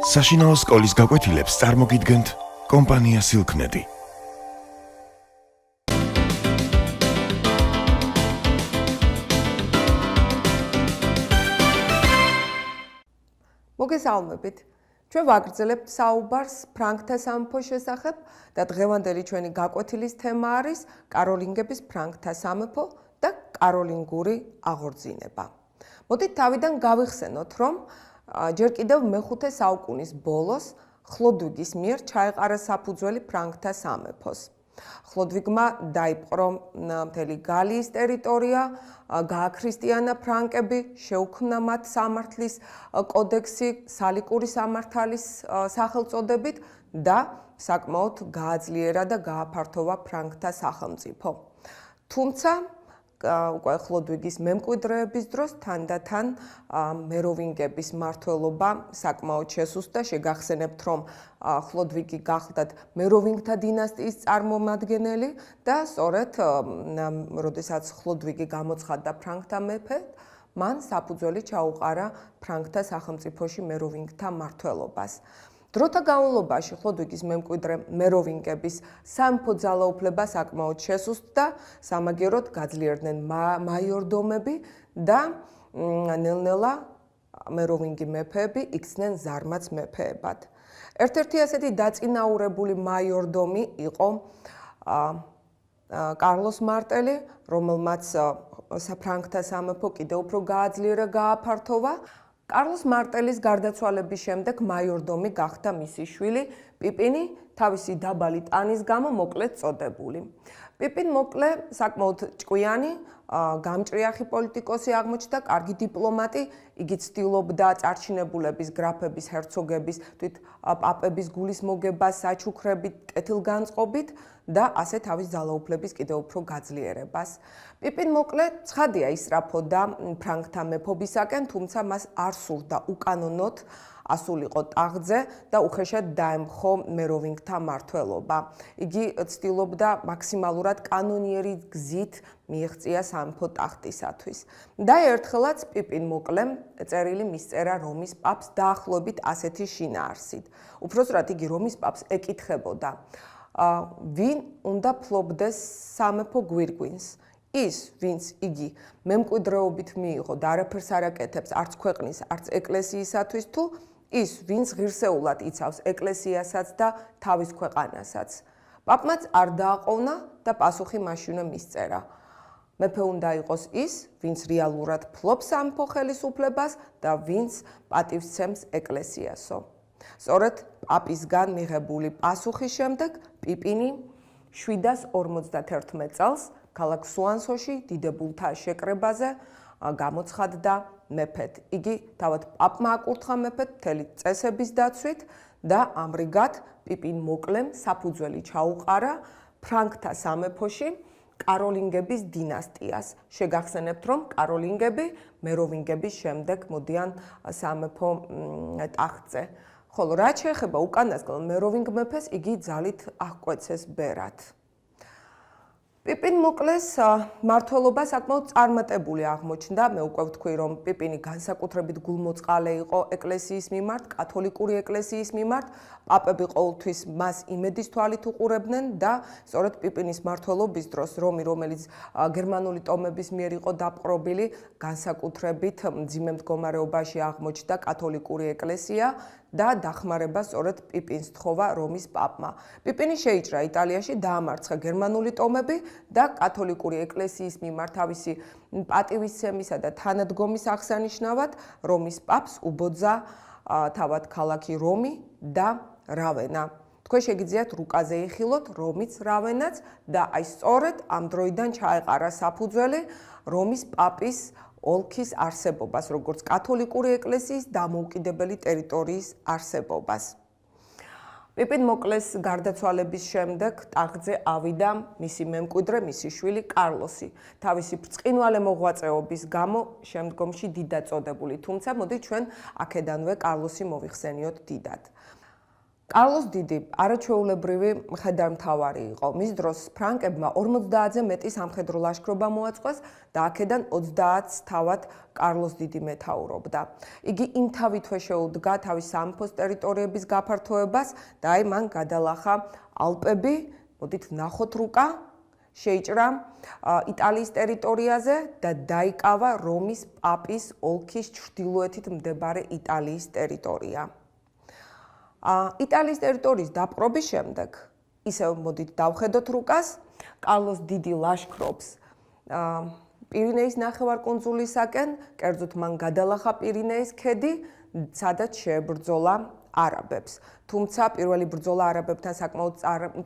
საშინაო სკოლის გაკვეთილებს წარმოგიდგენთ კომპანია Silknet. მოგესალმებით. ჩვენ ვაგრძელებთ საუბარს ფრანკთა სამეფოს შესახებ და დღევანდელი ჩვენი გაკვეთილის თემა არის კაროლინგების ფრანკთა სამეფო და კაროლინგური აღორძინება. მოდით თავიდან გავიხსენოთ, რომ ჯერ კიდევ მე-5 საუკუნის ბოლოს ხლოდვიგის მიერ ჩაეყარა საფუძველი ფრანკთა სამეფოს. ხლოდვიგმა დაიპყრო მთელი გალიის ტერიტორია, გააქრისტიანა ფრანკები, შეუქმნა მათ სამართლის კოდექსი, სალიკური სამართალის სახელწოდებით და საკმაოდ გააძლიერა და გააფართოვა ფრანკთა სახელმწიფო. თუმცა უკვე ხლოდვიგის მემკვიდრეების დროს თანდათან მეროვინგების მმართველობა საკმაოდ შესუსტდა. შეგახსენებთ, რომ ხლოდვიგი გახლდათ მეროვინგთა დინასტიის წარმომადგენელი და სწორედ როდესაც ხლოდვიგი გამოცხადდა ფრანკთა მეფედ, მან საფუძველი ჩაუყარა ფრანკთა სახელმწიფოში მეროვინგთა მმართველობას. დროთა განმავლობაში ხლოდვიგის მემკვიდრე მეროვინგების სამეფო ძალაუფლება საკმაოდ შესუსტდა, სამაგეროდ გაძლიერდნენ მაიორდომები და ნელ-ნელა მეროვინგი მეფეები იქცნენ ზარმაც მეფეებად. ერთ-ერთი ასეთი დაწინაურებული მაიორდომი იყო კარლოს მარტელი, რომელმაც ფრანკთა სამეფო კიდევ უფრო გააძლიერა, გააფართოვა. კარლოს მარტელის გარდაცვალების შემდეგ მაიორდომი გახდა მისი შვილი პიპინი, თავისი დაბალი ტანის გამო მოკლედ წოდებული. პიპინ მოკლე საკმაოდ ჭკვიანი, გამჭრიახი პოლიტიკოსი აღმოჩნდა, კარგი დიპლომატი, იგი ცდილობდა წარჩინებულების, გრაფების, ჰერცოგების, თვით პაპების გულის მოგებას, საჩუქრებით, კეთილგანწყობით და ასე თავის ძალაუფლების კიდევ უფრო გაძლიერებას. პიპინ მოკლე ცხადია ისრაფოდა ფრანკთა მეფობისაკენ, თუმცა მას არ სურდა უკანონოდ ასულიყო ტახტზე და უხეშად დაემხო მეროვინგთა მმართველობა. იგი ცდილობდა მაქსიმალურად კანონიერი გზით მიეღწია სამეფო ტახტისათვის. და ერთხელაც პიპინ მოკლემ წერილი მისწერა რომის პაპს დაახლოებით ასეთი შინაარსით. უпроსტად იგი რომის პაპს ეკითხებოდა, ვინ უნდა ფლობდეს სამეფო გვირგვინს? ის, ვინც იგი მემკვიდრეობით მიიღო და არაფერს არ აკეთებს არც ქვეყნის, არც ეკლესიისათვის, თუ ის, ვინც ღირსეულად იცავს ეკლესიასაც და თავის ქვეყანასაც. პაპმაც არ დააყოვნა და პასუხი მაშინვე მისწერა. მეფე უნდა იყოს ის, ვინც რეალურად ფლობს სამეფო ხელისუფლებას და ვინც პატივს ცემს ეკლესიასო. სწორედ პაპისგან მიღებული პასუხის შემდეგ პიპინი 751 წელს ქალაქ სუანსოში დიდებულთა შეკრებაზე გამოცხადდა მეფედ. იგი თავად პაპმა აკურთხა მეფედ მთელი წესების დაცვით და ამრიგად პიპინ მოკლემ საფუძველი ჩაუყარა ფრანკთა სამეფოში კაროლინგების დინასტიას. შეგახსენებთ, რომ კაროლინგები მეროვინგების შემდეგ მოდიან სამეფო ტახტზე. ხოლო რაც შეეხება უკანასკნელ მეროვინგ მეფეს, იგი ძალით აღკვეცეს ბერად. პიპინ მოკლეს მმართველობა საკმაოდ წარმატებული აღმოჩნდა. მე უკვე ვთქვი, რომ პიპინი განსაკუთრებით გულმოწყალე იყო ეკლესიის მიმართ, კათოლიკური ეკლესიის მიმართ. პაპები ყოველთვის მას იმედის თვალით უყურებდნენ და სწორედ პიპინის მმართველობის დროს რომი, რომელიც გერმანული ტომების მიერ იყო დაპყრობილი, განსაკუთრებით მძიმე მდგომარეობაში აღმოჩნდა კათოლიკური ეკლესია და დახმარება სწორედ პიპინს თხოვა რომის პაპმა. პიპინი შეიჭრა იტალიაში, დაამარცხა გერმანული ტომები და კათოლიკური ეკლესიის მიმართ თავისი პატივისცემისა და თანადგომის აღსანიშნავად რომის პაპს უბოძა თავად ქალაქი რომი და რავენა. თქვენ შეგიძლიათ რუკაზე იხილოთ რომიც რავენაც და აი სწორედ ამ დროიდან ჩაეყარა საფუძველი რომის პაპის ოლქის არსებობას, როგორც კათოლიკური ეკლესიის დამოუკიდებელი ტერიტორიის არსებობას. პიპინ მოკლეს გარდაცვალების შემდეგ ტახტზე ავიდა მისი მემკვიდრე, მისი შვილი კარლოსი. თავისი ბრწყინვალე მოღვაწეობის გამო შემდგომში დიდად წოდებული, თუმცა მოდით ჩვენ აქედანვე კარლოსი მოვიხსენიოთ დიდად. კარლოს დიდი არაჩვეულებრივი მხედართმთავარი იყო. მის დროს ფრანკებმა 50-ზე მეტი სამხედრო ლაშქრობა მოაწყვეს და აქედან 30-ს თავად კარლოს დიდი მეთაურობდა. იგი იმთავითვე შეუდგა თავის სამეფოს ტერიტორიების გაფართოებას და აი მან გადალახა ალპები, მოდით ვნახოთ რუკა, შეიჭრა იტალიის ტერიტორიაზე და დაიკავა რომის პაპის ოლქის ჩრდილოეთით მდებარე იტალიის ტერიტორია. იტალიის ტერიტორიის დაპყრობის შემდეგ, ისევ მოდით დავხედოთ რუკას, კარლოს დიდი ლაშქრობს პირინეის ნახევარკუნძულისაკენ, კერძოდ მან გადალახა პირინეის ქედი, სადაც შეებრძოლა არაბებს. თუმცა პირველი ბრძოლა არაბებთან საკმაოდ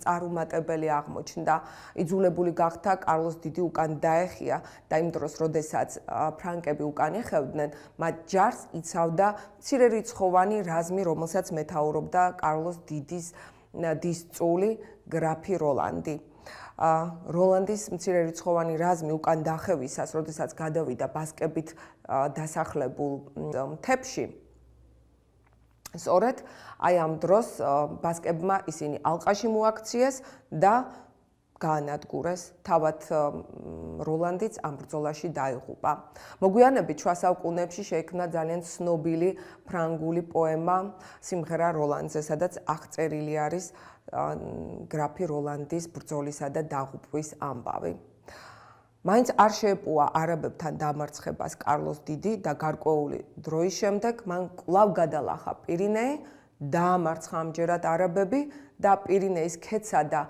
წარუმატებელი აღმოჩნდა. იძულებული გახდა კარლოს დიდი უკან დაეხია და იმ დროს, როდესაც ფრანკები უკან ეხევდნენ, მათ ჯარს იცავდა მცირერიცხოვანი რაზმი, რომელსაც მეთაურობდა კარლოს დის წული გრაფი როლანდი. როლანდის მცირერიცხოვანი რაზმი უკან დახევისას, როდესაც გადავიდა ბასკებით დასახლებულ მთებში, სწორედ აი ამ დროს ბასკებმა ისინი ალყაში მოაქციეს და გაანადგურეს. თავად როლანდიც ამ ბრძოლაში დაიღუპა. მოგვიანებით შუა საუკუნეებში შეიქმნა ძალიან ცნობილი ფრანგული პოემა სიმღერა როლანდზე, სადაც აღწერილი არის გრაფი როლანდის ბრძოლისა და დაღუპვის ამბავი. მაინც არ შეეპოვა არაბებთან დამარცხებას კარლოს დიდი და გარკვეული დროის შემდეგ მან კვლავ გადალახა პირინეი, დაამარცხა ამჯერად არაბები და პირინეის ქედსა და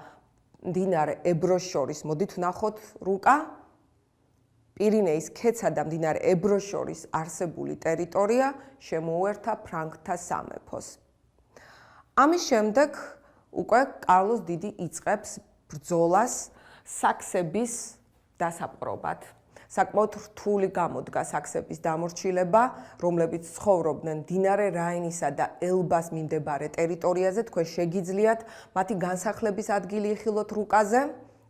მდინარე ებროს შორის, მოდით ვნახოთ რუკა, პირინეის ქედსა და მდინარე ებროს შორის არსებული ტერიტორია შემოუერთა ფრანკთა სამეფოს. ამის შემდეგ უკვე კარლოს დიდი იწყებს ბრძოლას საქსების დასაპყრობად. საკმაოდ რთული გამოდგა საქსების დამორჩილება, რომლებიც ცხოვრობდნენ მდინარე რაინისა და ელბას მიმდებარე ტერიტორიაზე. თქვენ შეგიძლიათ მათი განსახლების ადგილი იხილოთ რუკაზე.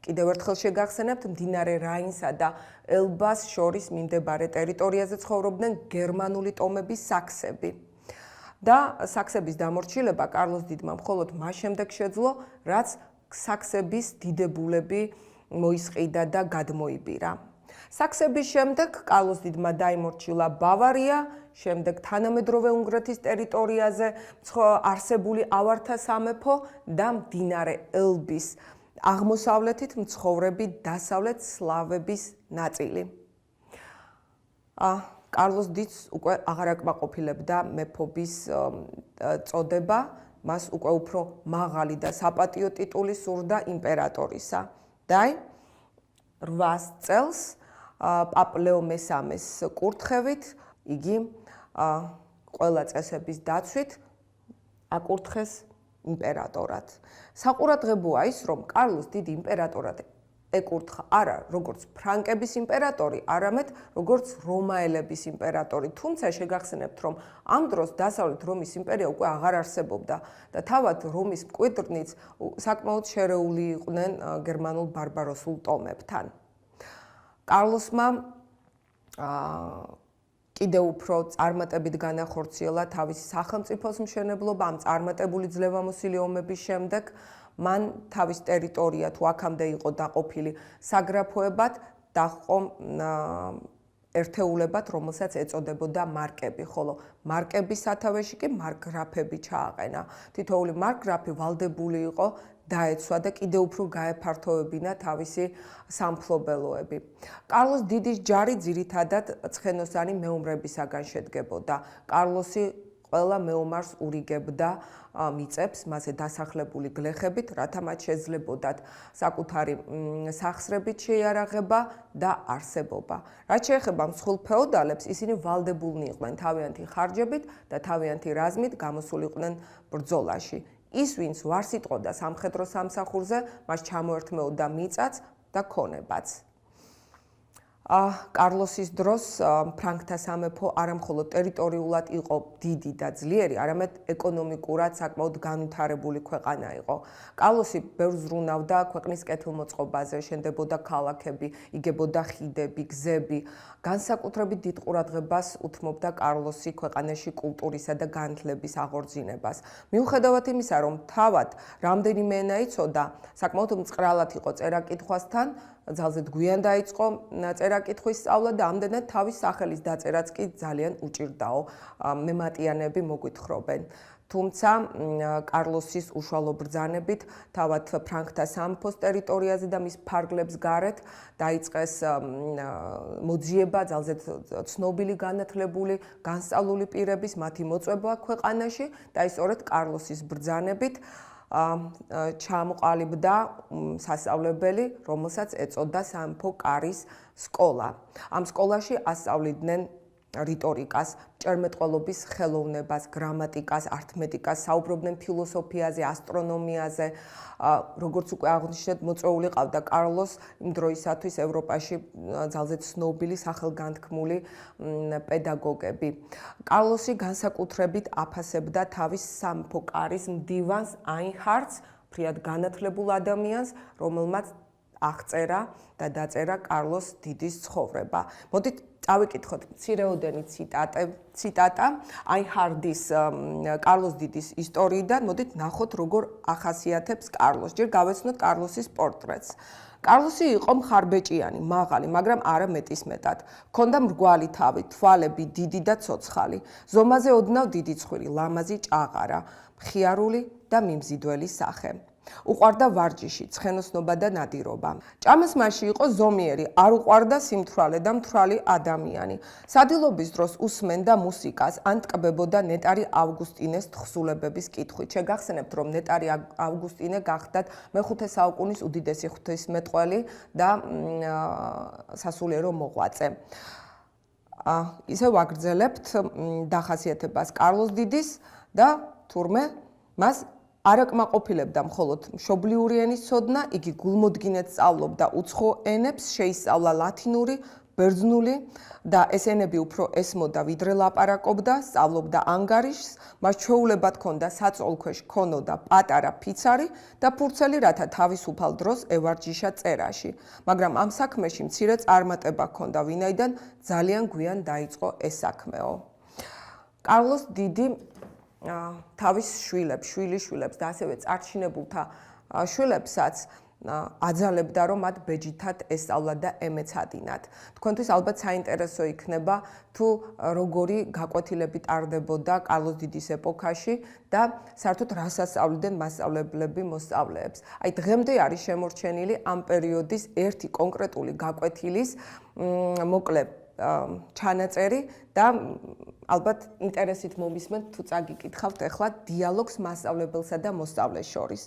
კიდევ ერთხელ შეგახსენებთ, მდინარე რაინსა და ელბას შორის მიმდებარე ტერიტორიაზე ცხოვრობდნენ გერმანული ტომების საქსები. და საქსების დამორჩილება კარლოს დიდმა მხოლოდ მას შემდეგ შეძლო, რაც საქსების დიდებულები მოისყიდა და გადმოიბირა. საქსების შემდეგ კარლოს დიდმა დაიმორჩილა ბავარია, შემდეგ თანამედროვე უნგრეთის ტერიტორიაზე არსებული ავართა სამეფო და მდინარე ელბის აღმოსავლეთით მცხოვრები დასავლეთ სლავების ნაწილი. კარლოს დიდს უკვე აღარ აკმაყოფილებდა მეფობის წოდება, მას უკვე უფრო მაღალი და საპატიო ტიტული სურდა იმპერატორისა. და 8 წელს პაპ ლეო მესამეს კურთხევით იგი ყველა წესების დაცვით აკურთხეს იმპერატორად. საყურადღებოა ის, რომ კარლოს დიდი იმპერატორად ეკურთხა არა როგორც ფრანკების იმპერატორი, არამედ როგორც რომაელების იმპერატორი. თუმცა შეგახსენებთ, რომ ამ დროს დასავლეთ რომის იმპერია უკვე აღარ არსებობდა და თავად რომის მკვიდრნიც საკმაოდ შერეული იყვნენ გერმანულ ბარბაროსულ ტომებთან. კარლოსმა კიდევ უფრო წარმატებით განახორციელა თავისი სახელმწიფოს მშენებლობა. ამ წარმატებული ძლევამოსილი ომების შემდეგ მან თავის ტერიტორია თუ აქამდე იყო დაყოფილი საგრაფოებად, დაჰყო ერთეულებად, რომელსაც ეწოდებოდა მარკები, ხოლო მარკების სათავეში კი მარკგრაფები ჩააყენა. თითოეული მარკგრაფი ვალდებული იყო დაეცვა და კიდევ უფრო გაეფართოვებინა თავისი სამფლობელოები. კარლოს დიდის ჯარი ძირითადად ცხენოსანი მეომრებისაგან შედგებოდა. კარლოსი ყველა მეომარს ურიგებდა მიწებს, მასზე დასახლებული გლეხებით, რათა მათ შეძლებოდათ საკუთარი სახსრებით შეიარაღება და არსებობა. რაც შეეხება მსხვილ ფეოდალებს, ისინი ვალდებულნი იყვნენ თავიანთი ხარჯებით და თავიანთი რაზმით გამოსულიყვნენ ბრძოლაში. ის, ვინც ვარს იტყოდა სამხედრო სამსახურზე, მას ჩამოერთმეოდა მიწაც და ქონებაც. კარლოსის დროს ფრანკთა სამეფო არა მხოლოდ ტერიტორიულად იყო დიდი და ძლიერი, არამედ ეკონომიკურად საკმაოდ განვითარებული ქვეყანა იყო. კარლოსი ბევრ ზრუნავდა ქვეყნის კეთილმოწყობაზე, შენდებოდა ქალაქები, იგებოდა ხიდები, გზები. განსაკუთრებით დიდ ყურადღებას უთმობდა კარლოსი ქვეყანაში კულტურისა და განათლების აღორძინებას. მიუხედავად იმისა, რომ თავად რამდენიმე ენა იცოდა, საკმაოდ მწყრალად იყო წერა-კითხვასთან, ძალზედ გვიან დაიწყო წერა-კითხვის სწავლა და ამდენად თავის სახელის დაწერაც კი ძალიან უჭირდაო, მემატიანეები მოგვითხრობენ. თუმცა კარლოსის უშუალო ბრძანებით თავად ფრანკთა სამეფოს ტერიტორიაზე და მის ფარგლებს გარეთ დაიწყეს მოძიება ძალზედ ცნობილი განათლებული განსწავლული პირების მათი მოწვევა ქვეყანაში და ის სწორედ კარლოსის ბრძანებით ჩამოყალიბდა სასწავლებელი, რომელსაც ეწოდა სამეფო კარის სკოლა. ამ სკოლაში ასწავლიდნენ რიტორიკას, ჭერმეტყველობის ხელოვნებას, გრამატიკას, ართმეტიკას, საუბრობდნენ ფილოსოფიაზე, ასტრონომიაზე. როგორც უკვე აღვნიშნეთ, მოწვეული ყავდა კარლოს იმ დროისათვის ევროპაში ძალზედ ცნობილი სახელგანთქმული პედაგოგები. კარლოსი განსაკუთრებით აფასებდა თავის სამეფო კარის მდივანს აინჰარტს, ფრიად განათლებულ ადამიანს, რომელმაც აღწერა და დაწერა კარლოს დიდის ცხოვრება. მოდით წავიკითხოთ მცირეოდენი ციტატა აინჰარდის კარლოს დიდის ისტორიიდან. მოდით ნახოთ, როგორ ახასიათებს კარლოს. ჯერ გავეცნოთ კარლოსის პორტრეტს. კარლოსი იყო მხარბეჭიანი, მაღალი, მაგრამ არა მეტისმეტად. ჰქონდა მრგვალი თავი, თვალები დიდი და ცოცხალი. ზომაზე ოდნავ დიდი ცხვირი, ლამაზი ჭაღარა, მხიარული და მიმზიდველი სახე. უყვარდა ვარჯიში, ცხენოსნობა და ნადირობა. ჭამასმაში იყო ზომიერი, არ უყვარდა სიმთვრალე და მთვრალი ადამიანი. სადილობის დროს უსმენდა მუსიკას, ან ტკბებოდა ნეტარი ავგუსტინეს თხზულებების კითხვით. შეგახსენებთ, რომ ნეტარი ავგუსტინე გახდათ მე-5 საუკუნის უდიდესი ღვთისმეტყველი და სასულიერო მოღვაწე. ისე ვაგრძელებთ დახასიათებას კარლოს დიდის და თურმე მას არ აკმაყოფილებდა მხოლოდ მშობლიური ენის ცოდნა, იგი გულმოდგინედ სწავლობდა უცხო ენებს, შეისწავლა ლათინური, ბერძნული და ეს ენები უფრო ესმოდა, ვიდრე ლაპარაკობდა, სწავლობდა ანგარიშს, მას ჩვეულებად ჰქონდა საწოლქვეშ ქონოდა პატარა ფიცარი და ფურცელი, რათა თავისუფალ დროს ევარჯიშა წერაში. მაგრამ ამ საქმეში მცირე წარმატება ჰქონდა, ვინაიდან ძალიან გვიან დაიწყო ეს საქმეო. კარლოს დიდი თავის შვილიშვილებს და ასევე წარჩინებულთა შვილებსაც აძალებდა, რომ მათ ბეჯითად ესწავლათ და ემეცადინათ. თქვენთვის ალბათ საინტერესო იქნება, თუ როგორი გაკვეთილები ტარდებოდა კარლოს დიდის ეპოქაში და საერთოდ რას ასწავლიდნენ მასწავლებლები მოსწავლეებს. აი დღემდე არის შემორჩენილი ამ პერიოდის ერთი კონკრეტული გაკვეთილის მოკლე ჩანაწერი და ალბათ ინტერესით მომისმენთ, თუ წაგიკითხავთ ახლა დიალოგს მასწავლებელსა და მოსწავლეს შორის.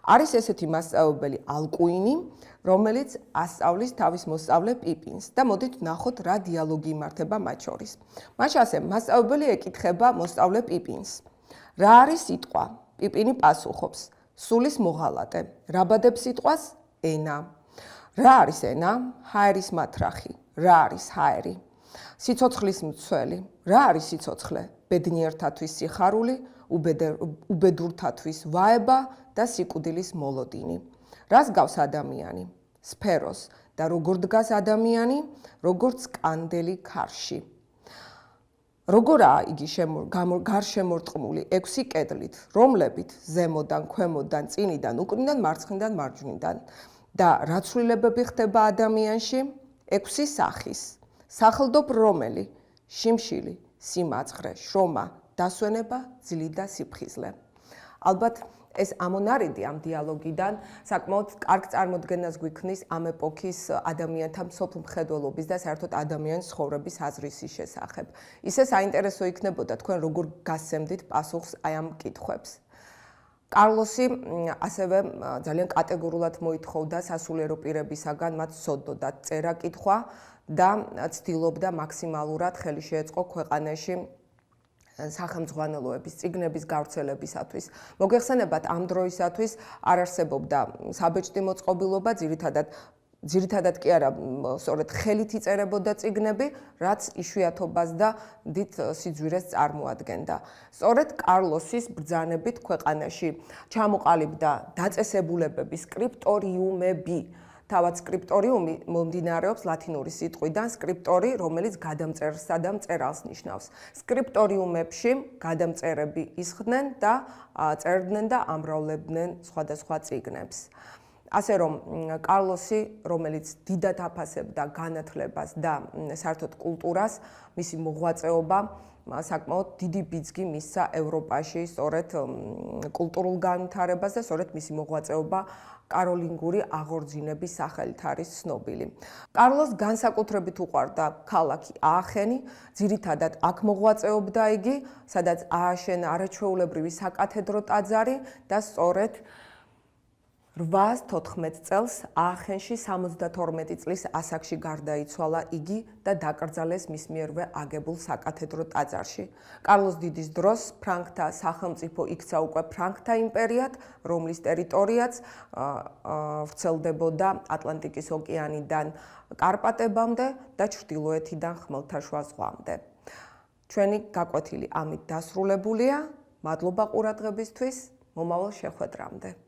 არის ესეთი მასწავლებელი ალკუინი, რომელიც ასწავლის თავის მოსწავლე პიპინს და მოდით ვნახოთ, რა დიალოგი იმართება მათ შორის. მაშინ ასე მასწავლებელი ეკითხება მოსწავლე პიპინს. რა არის სიტყვა? პიპინი პასუხობს: სულის მოღალატე. რა ბადებს სიტყვას? ენა. რა არის ენა? ჰაერის მათრახი. რა არის ჰაერი? სიცოცხლის მცველი. რა არის სიცოცხლე? ბედნიერთათვის სიხარული, უბედურთათვის ვაება და სიკვდილის მოლოდინი. რას გავს ადამიანი? სფეროს. და როგორ დგას ადამიანი? როგორც კანდელი ქარში. როგორაა იგი გარშემორტყმული 6 კედლით, რომლებით ზემოდან, ქვემოდან, წინიდან, უკნიდან, მარცხნიდან, მარჯვნიდან და რა ცვლილებები ხდება ადამიანში? 6 სახის. სახელდობ რომელი? შიმშილი, სიმაცხრე, შრომა, დასვენება, ძილი და სიფხიზლე. ალბათ ეს ამონარიდი ამ დიალოგიდან საკმაოდ კარგ წარმოდგენას გვიქმნის ამ ეპოქის ადამიანთა მსოფლმხედველობის და საერთოდ ადამიანის ცხოვრების აზრისის შესახებ. ისე საინტერესო იქნებოდა თქვენ როგორ გასცემდით პასუხს აი ამ კითხვებს. კარლოსი ასევე ძალიან კატეგორულად მოითხოვდა სასულიერო პირებისაგან მათ სოდოდათ წერა-კითხვა და ცდილობდა მაქსიმალურად ხელი შეეწყო ქვეყანაში სახელმძღვანელოების წიგნების გავრცელებისათვის. მოგეხსენებათ, ამ დროისათვის არ არსებობდა საბეჭდი მოწყობილობა, ძირითადად ძირითადად კი არა, სწორედ ხელით იწერებოდა წიგნები, რაც იშვიათობას და დიდ სიძვირეს წარმოადგენდა. სწორედ კარლოსის ბრძანებით ქვეყანაში ჩამოყალიბდა დაწესებულებების სკრიპტორიუმები. თავად სკრიპტორიუმი მომდინარეობს ლათინური სიტყვიდან სკრიპტორი, რომელიც გადამწერსა და მწერალს ნიშნავს. სკრიპტორიუმებში გადამწერები ისხდნენ და წერდნენ და ამრავლებდნენ სხვადასხვა წიგნებს. ასე რომ კარლოსი, რომელიც დიდად აფასებდა განათლებას და საერთოდ კულტურას, მისი მოღვაწეობა საკმაოდ დიდი ბიძგი მისცა ევროპაში, სწორედ კულტურულ განვითარებას და სწორედ მისი მოღვაწეობა კაროლინგური აღორძინების სახელით არის ცნობილი. კარლოს განსაკუთრებით უყვარდა ქალაქი აახენი, ძირითადად აქ მოღვაწეობდა იგი, სადაც ააშენა არაჩვეულებრივი საკათედრო ტაძარი და სწორედ 814 წელს აახენში 72 წლის ასაკში გარდაიცვალა იგი და დაკრძალეს მის მიერვე აგებულ საკათედრო ტაძარში. კარლოს დიდის დროს ფრანკთა სახელმწიფო იქცა უკვე ფრანკთა იმპერიად, რომლის ტერიტორიაც ვრცელდებოდა ატლანტიკის ოკეანიდან კარპატებამდე და ჩრდილოეთიდან ხმელთაშუა ზღვამდე. ჩვენი გაკვეთილი ამით დასრულებულია. მადლობა ყურადღებისთვის. მომავალ შეხვედრამდე.